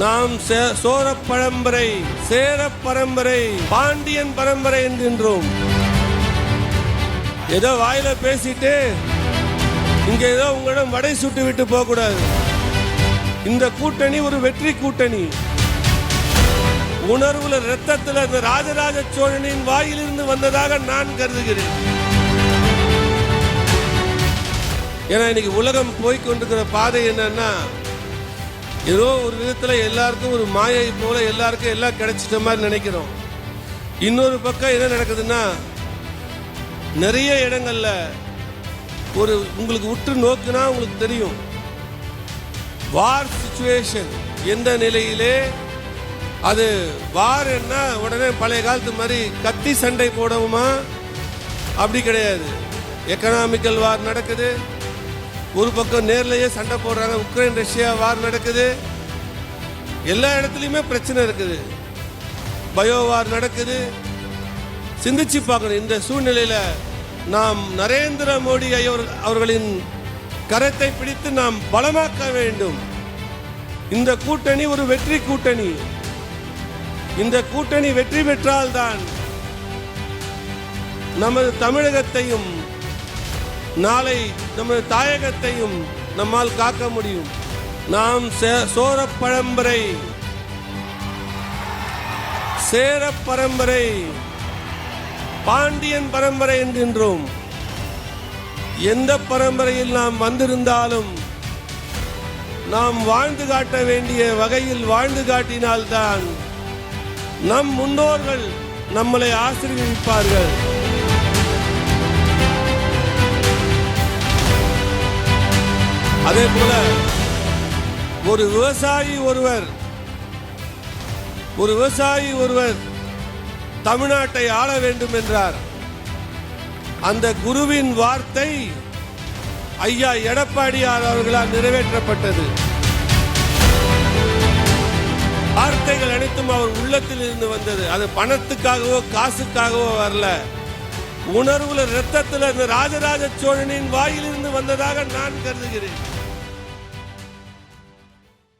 நாம் சோழ பரம்பரை, சேர பரம்பரை, பாண்டியன் பரம்பரை என்கின்றோம். ஏதோ வாயில பேசிட்டு இங்க ஏதோ உங்களிடம் வடை சுட்டு விட்டு போக கூடாது. இந்த கூட்டணி ஒரு வெற்றி கூட்டணி. உணர்வுல ரத்தத்தில் அந்த ராஜராஜ சோழனின் வாயிலிருந்து வந்ததாக நான் கருதுகிறேன். ஏன்னா இன்னைக்கு உலகம் போய்கொண்டிருக்கிற பாதை என்னன்னா, ஏதோ ஒரு விதத்துல எல்லாருக்கும் ஒரு மாயை போல எல்லாருக்கும் எல்லாம் கிடைச்சிட்ட மாதிரி நினைக்கிறோம். இன்னொரு பக்கம் என்ன நடக்குதுன்னா, நிறைய இடங்கள்ல ஒரு உங்களுக்கு உற்று நோக்குனா உங்களுக்கு தெரியும், வார் சிச்சுவேஷன் எந்த நிலையிலே. அது வார் என்ன உடனே பழைய காலத்து மாதிரி கத்தி சண்டை போடவுமா? அப்படி கிடையாது. எக்கனாமிக்கல் வார் நடக்குது, ஒரு பக்கம் நேர்லயே சண்டை போடுறாங்க. உக்ரைன் ரஷ்யா வார் நடக்குது, எல்லா இடத்துலையுமே பிரச்சனை இருக்குது. பயோ வார் நடக்குது. சிந்திச்சு பார்க்கணும். இந்த சூழ்நிலையில நாம் நரேந்திர மோடி அவர்களின் கரத்தை பிடித்து நாம் பலமாக்க வேண்டும். இந்த கூட்டணி ஒரு வெற்றி கூட்டணி. இந்த கூட்டணி வெற்றி பெற்றால்தான் நமது தமிழகத்தையும் நாளை நமது தாயகத்தையும் நம்மால் காக்க முடியும். நாம் சோழ பரம்பரை, சேர பரம்பரை, பாண்டியன் பரம்பரை என்கின்றோம். எந்த பரம்பரையில் நாம் வந்திருந்தாலும் நாம் வாழ்ந்து காட்ட வேண்டிய வகையில் வாழ்ந்து காட்டினால்தான் நம் முன்னோர்கள் நம்மளை ஆசீர்வதிப்பார்கள். அதே போல ஒரு விவசாயி ஒருவர் தமிழ்நாட்டை ஆள வேண்டும் என்றார். அந்த குருவின் வார்த்தை ஐயா எடப்பாடியார் அவர்களால் நிறைவேற்றப்பட்டது. வார்த்தைகள் அனைத்தும் அவர் உள்ளத்தில் இருந்து வந்தது. அது பணத்துக்காகவோ காசுக்காகவோ வரல. உணர்வுல ரத்தத்தில் அந்த ராஜராஜ சோழனின் வாயிலிருந்து வந்ததாக நான் கருதுகிறேன்.